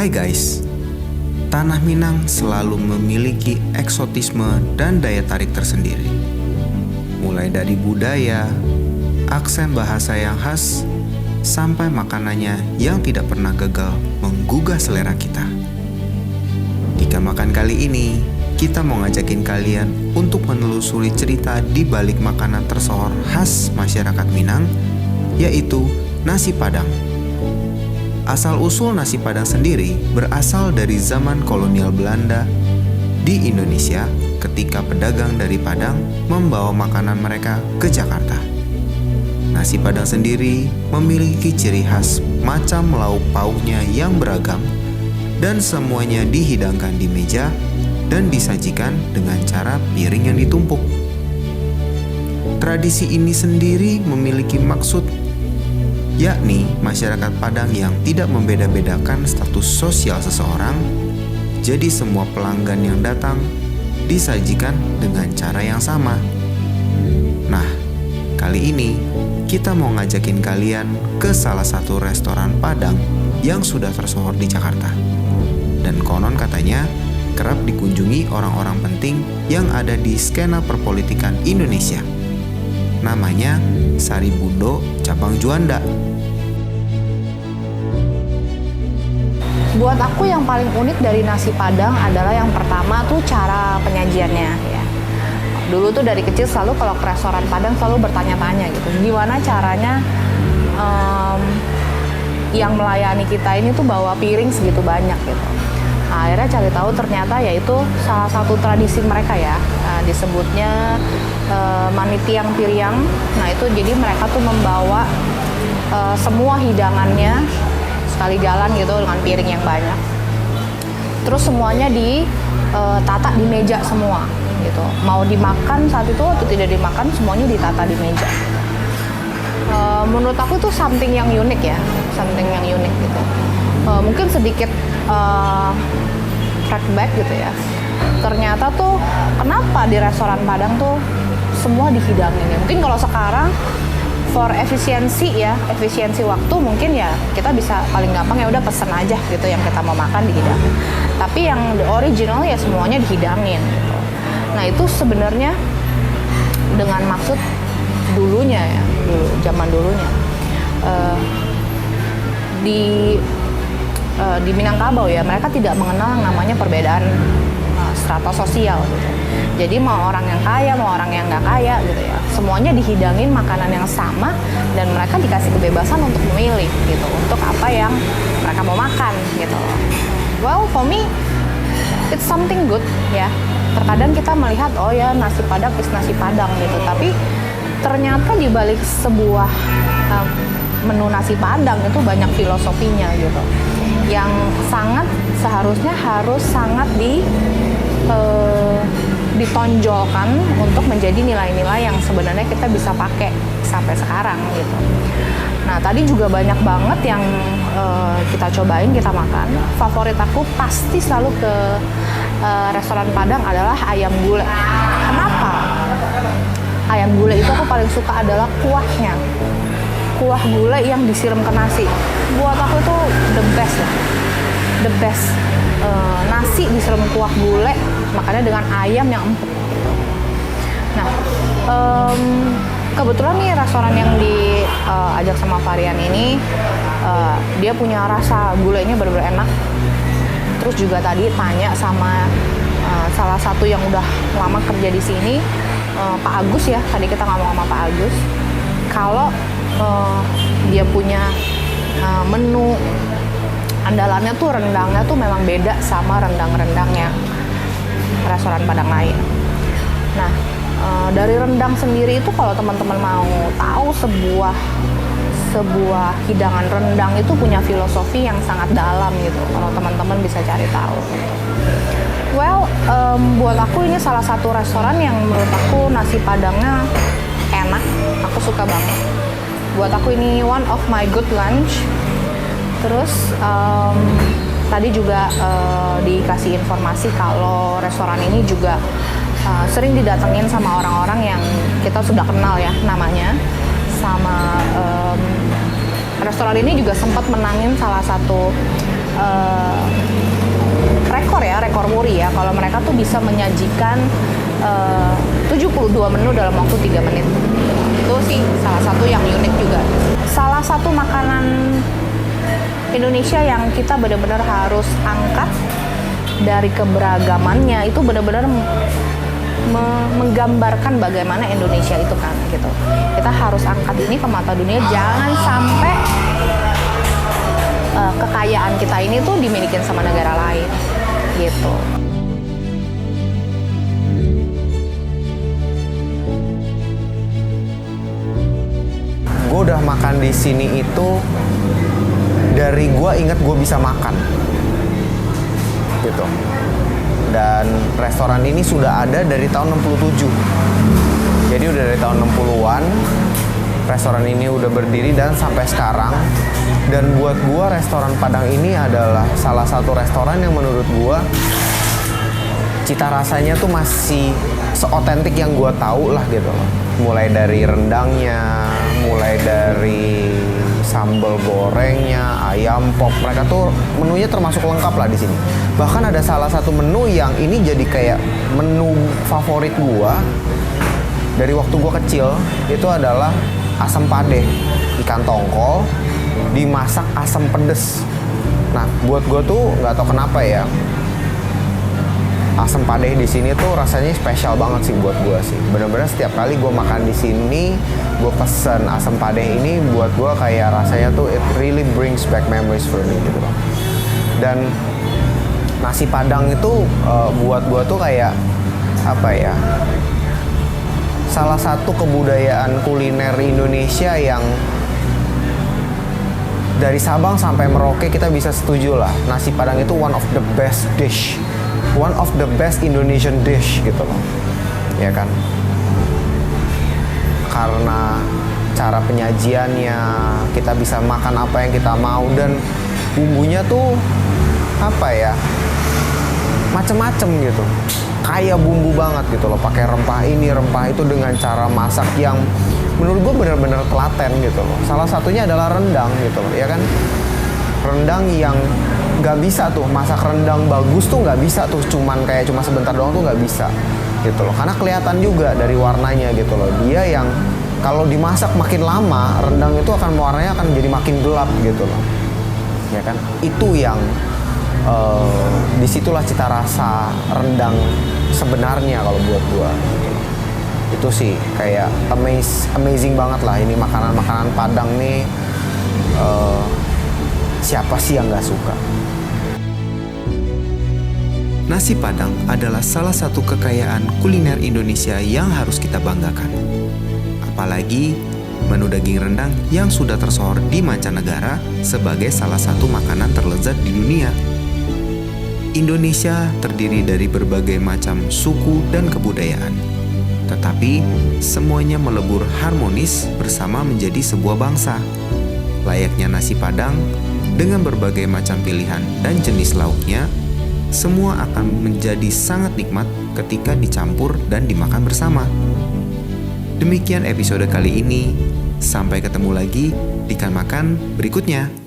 Hai guys, Tanah Minang selalu memiliki eksotisme dan daya tarik tersendiri. Mulai dari budaya, aksen bahasa yang khas, sampai makanannya yang tidak pernah gagal menggugah selera kita. Di Gak Makan kali ini, kita mau ngajakin kalian untuk menelusuri cerita di balik makanan tersohor khas masyarakat Minang, yaitu nasi Padang. Asal-usul nasi Padang sendiri berasal dari zaman kolonial Belanda di Indonesia ketika pedagang dari Padang membawa makanan mereka ke Jakarta. Nasi Padang sendiri memiliki ciri khas macam lauk pauknya yang beragam dan semuanya dihidangkan di meja dan disajikan dengan cara piring yang ditumpuk. Tradisi ini sendiri memiliki maksud, yakni masyarakat Padang yang tidak membeda-bedakan status sosial seseorang, jadi semua pelanggan yang datang disajikan dengan cara yang sama. Nah, kali ini kita mau ngajakin kalian ke salah satu restoran Padang yang sudah tersohor di Jakarta. Dan konon katanya kerap dikunjungi orang-orang penting yang ada di skena perpolitikan Indonesia. Namanya Saribundo Cabang Juanda. Buat aku yang paling unik dari nasi Padang adalah yang pertama tuh cara penyajiannya ya. Dulu tuh dari kecil selalu kalau ke restoran Padang selalu bertanya-tanya gitu, gimana caranya yang melayani kita ini tuh bawa piring segitu banyak gitu. Nah, akhirnya cari tahu ternyata yaitu salah satu tradisi mereka ya, disebutnya manitiang piriang. Nah itu jadi mereka tuh membawa semua hidangannya sekali jalan gitu dengan piring yang banyak. Terus semuanya ditata di meja semua gitu. Mau dimakan saat itu atau tidak dimakan, semuanya ditata di meja. Menurut aku itu something yang unik ya, something yang unik gitu. Mungkin sedikit track back gitu ya. Ternyata tuh kenapa di restoran Padang tuh semua dihidangin ya. Mungkin kalau sekarang for efisiensi waktu mungkin ya kita bisa paling gampang ya udah pesen aja gitu yang kita mau makan dihidangin. Tapi yang the original ya semuanya dihidangin gitu. Nah itu sebenarnya dengan maksud dulunya ya, zaman dulunya di Minangkabau ya mereka tidak mengenal namanya perbedaan strata sosial gitu. Jadi mau orang yang kaya, mau orang yang nggak kaya gitu ya, semuanya dihidangin makanan yang sama dan mereka dikasih kebebasan untuk memilih gitu, untuk apa yang mereka mau makan gitu. Well, for me, it's something good ya. Terkadang kita melihat, oh ya nasi Padang is nasi Padang gitu, tapi ternyata di balik sebuah menu nasi Padang itu banyak filosofinya gitu, yang seharusnya harus sangat ditonjolkan untuk menjadi nilai-nilai yang sebenarnya kita bisa pakai sampai sekarang gitu. Nah tadi juga banyak banget yang kita cobain, kita makan. Favorit aku pasti selalu ke restoran Padang adalah ayam gulai. Kenapa? Ayam gulai itu aku paling suka adalah kuahnya. Kuah gulai yang disiram ke nasi. Buat aku itu the best lah. The best. Nasi disiram kuah gulai, makanya dengan ayam yang empuk gitu. Nah, kebetulan nih restoran yang diajak sama Varian ini, dia punya rasa gulainya benar-benar enak. Terus juga tadi tanya sama salah satu yang udah lama kerja di sini, Pak Agus ya. Tadi kita ngomong sama Pak Agus, kalau dia punya menu andalannya tuh rendangnya tuh memang beda sama rendang-rendang yang restoran Padang lain. Nah, dari rendang sendiri itu kalau teman-teman mau tahu sebuah hidangan rendang itu punya filosofi yang sangat dalam gitu. Kalau teman-teman bisa cari tahu. Well, buat aku ini salah satu restoran yang menurut aku nasi Padangnya enak. Aku suka banget. Buat aku ini one of my good lunch. Terus tadi juga dikasih informasi kalau restoran ini juga sering didatengin sama orang-orang yang kita sudah kenal ya namanya. Sama restoran ini juga sempat menangin salah satu Puri ya, kalau mereka tuh bisa menyajikan 72 menu dalam waktu 3 menit. Itu sih salah satu yang unik juga. Salah satu makanan Indonesia yang kita benar-benar harus angkat dari keberagamannya, itu benar-benar menggambarkan bagaimana Indonesia itu kan gitu. Kita harus angkat ini ke mata dunia, jangan sampai kekayaan kita ini tuh dimiliki sama negara lain gitu. Gue udah makan di sini itu dari gue inget gue bisa makan gitu. Dan restoran ini sudah ada dari tahun 67. Jadi udah dari tahun 60-an restoran ini udah berdiri dan sampai sekarang. Dan buat gue restoran Padang ini adalah salah satu restoran yang menurut gue cita rasanya tuh masih seotentik yang gue tahu lah gitu loh. Mulai dari rendangnya, mulai dari sambal gorengnya, ayam pop, mereka tuh menunya termasuk lengkap lah di sini. Bahkan ada salah satu menu yang ini jadi kayak menu favorit gua dari waktu gua kecil, itu adalah asam padeh, ikan tongkol dimasak asam pedes. Nah, buat gua tuh nggak tahu kenapa ya, asam padeh di sini tuh rasanya spesial banget sih buat gua sih. Bener-bener setiap kali gua makan di sini, gua pesen asam padeh ini, buat gua kayak rasanya tuh it really brings back memories for me gitu loh. Dan nasi Padang itu buat gua tuh kayak apa ya? Salah satu kebudayaan kuliner Indonesia yang dari Sabang sampai Merauke kita bisa setuju lah. Nasi Padang itu one of the best dish. One of the best Indonesian dish gitu loh, ya kan? Karena cara penyajiannya, kita bisa makan apa yang kita mau, dan bumbunya tuh apa ya, macem-macem gitu, kayak bumbu banget gitu loh, pakai rempah ini rempah itu dengan cara masak yang menurut gue bener-bener telaten gitu loh. Salah satunya adalah rendang gitu loh, ya kan? Rendang yang nggak bisa tuh, masak rendang bagus tuh nggak bisa tuh, cuma sebentar doang tuh nggak bisa gitu loh, karena kelihatan juga dari warnanya gitu loh. Dia yang kalau dimasak makin lama, rendang itu warnanya akan jadi makin gelap gitu loh, ya kan? Itu yang disitulah cita rasa rendang sebenarnya kalau buat gua gitu. Itu sih kayak amazing banget lah ini makanan Padang nih. Siapa sih yang nggak suka? Nasi Padang adalah salah satu kekayaan kuliner Indonesia yang harus kita banggakan. Apalagi menu daging rendang yang sudah tersohor di mancanegara sebagai salah satu makanan terlezat di dunia. Indonesia terdiri dari berbagai macam suku dan kebudayaan, tetapi semuanya melebur harmonis bersama menjadi sebuah bangsa. Layaknya nasi Padang, dengan berbagai macam pilihan dan jenis lauknya, semua akan menjadi sangat nikmat ketika dicampur dan dimakan bersama. Demikian episode kali ini. Sampai ketemu lagi di Kan Makan berikutnya.